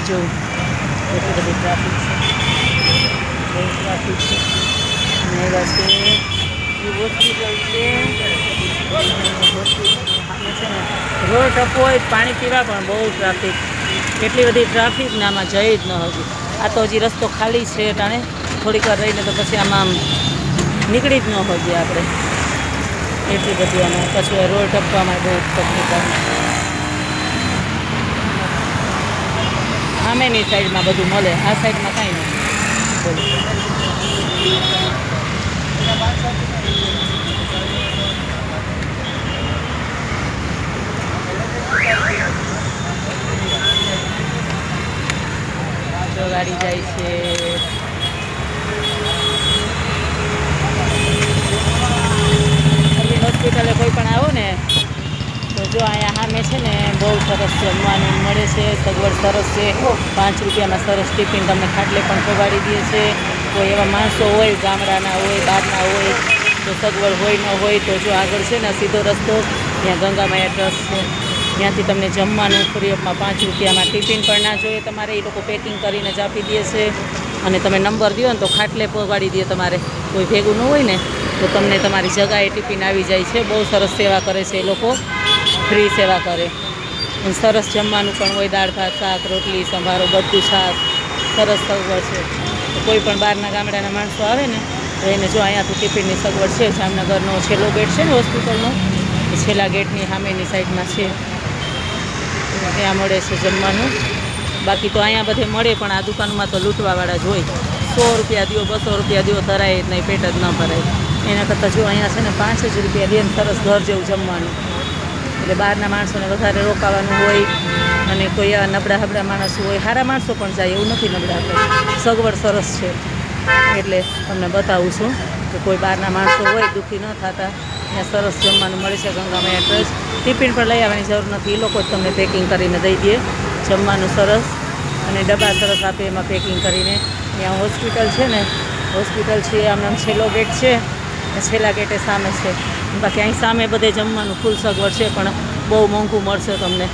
જોઉં એટલી બધી ટ્રાફિક છે, બહુ ટ્રાફિક છે. અને એવા છે હોસ્પિટલ છે, હોસ્પિટલ સામે છે ને રોડ ટપો હોય પાણી પીવા પણ બહુ ટ્રાફિક, એટલી બધી ટ્રાફિક ને આમાં જઈ જ ન હજી. આ તો હજી રસ્તો ખાલી છે ટાણે, થોડીક વાર રહીને તો પછી આમાં નીકળી જ ન હોઈએ આપણે, એટલી બધી આમાં પછી રોડ ટપવામાં બહુ તકલીફ આવે. સામેની સાઈડમાં બધું મળે, આ સાઈડમાં કાંઈ નથી. બોલો જો ગાડી જાય છે. હોસ્પિટલે કોઈ પણ આવો ને તો જો અહીંયા સામે છે ને બહુ સરસ જમવાનું મળે છે, સગવડ સરસ છે. 5 રૂપિયામાં સરસ ટિફિન તમને ખાટલે પણ પહોંચાડી દે છે. કોઈ એવા માણસો હોય ગામડાના હોય બહારના હોય તો સગવડ હોય ન હોય તો જો આગળ છે ને સીધો રસ્તો ત્યાં ગંગામાયા ટ્રસ્ટ છે, ત્યાંથી તમને જમવાનું ફ્રી ઓફમાં 5 રૂપિયામાં ટિફિન પણ ના જોઈએ તમારે, એ લોકો પેકિંગ કરીને જ આપી દે છે. અને તમે નંબર દો ને તો ખાટલે પહોંચાડી દે, તમારે કોઈ ભેગું ન હોય ને તો તમને તમારી જગાએ ટિફિન આવી જાય છે. બહુ સરસ સેવા કરે છે એ લોકો, ફ્રી સેવા કરે. સરસ જમવાનું પણ હોય, દાળ ભાત શાક રોટલી સંભારો બધું છાશ, સરસ સગવડ છે. કોઈ પણ બહારના ગામડાના માણસો આવે ને તો એને જો અહીંયાથી ટિફિનની સગવડ છે. જામનગરનો છેલ્લો ગેટ છે ને હોસ્પિટલનો, એ છેલ્લા ગેટની સામેની સાઈડમાં છે, ત્યાં મળે છે જમવાનું. બાકી તો અહીંયા બધે મળે પણ આ દુકાનમાં તો લૂંટવાવાળા જ હોય. 100 રૂપિયા દો 200 રૂપિયા દો ધરાય જ નહીં, પેટ જ ન ભરાય. એના કરતાં જો અહીંયા છે ને 5 જ રૂપિયા દે ને સરસ ઘર જેવું જમવાનું. એટલે બહારના માણસોને વધારે રોકાવાનું હોય, અને કોઈ એવા નબળા હબળા માણસો હોય, સારા માણસો પણ જાય એવું નથી નબળા હબળા, સગવડ સરસ છે. એટલે તમને બતાવું છું કે કોઈ બહારના માણસો હોય દુઃખી ન થતા, ત્યાં સરસ જમવાનું મળે છે ગંગામાયા ટ્રસ્ટ. ટિફિન પણ લઈ આવવાની જરૂર નથી, એ લોકો જ તમને પેકિંગ કરીને દઈ દે જમવાનું સરસ, અને ડબ્બા સરસ આપે એમાં પેકિંગ કરીને. ત્યાં હોસ્પિટલ છે ને, હોસ્પિટલ છે આમનામ છેલ્લો ગેટ છે, છેલ્લા ગેટે સામે છે. બાકી અહીં સામે બધે જમવાનું ફૂલ સગવડ છે, પણ બહુ મોંઘું મળશે તમને.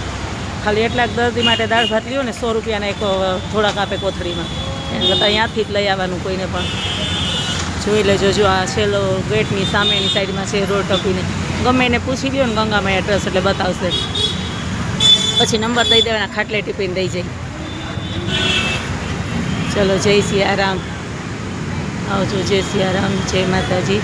ખાલી એટલાક દર્દી માટે દાળ ભાત લ્યો ને 100 રૂપિયાના એક થોડાક આપે કોથળીમાં, એના કરતાં અહીંયાથી જ લઈ આવવાનું કોઈને પણ. જોઈ લેજો, જો આ છેલ્લો ગેટની સામેની સાઈડમાં છે રોડ ટપીને. ગમે એને પૂછી લ્યો ને ગંગામાયા ટ્રસ્ટ એટલે બતાવશે. પછી નંબર દઈ દેવાના, ખાટલે ટિફિન દઈ જાય. ચલો જય સિયારામ, આવજો. જય સિયારામ, જય માતાજી.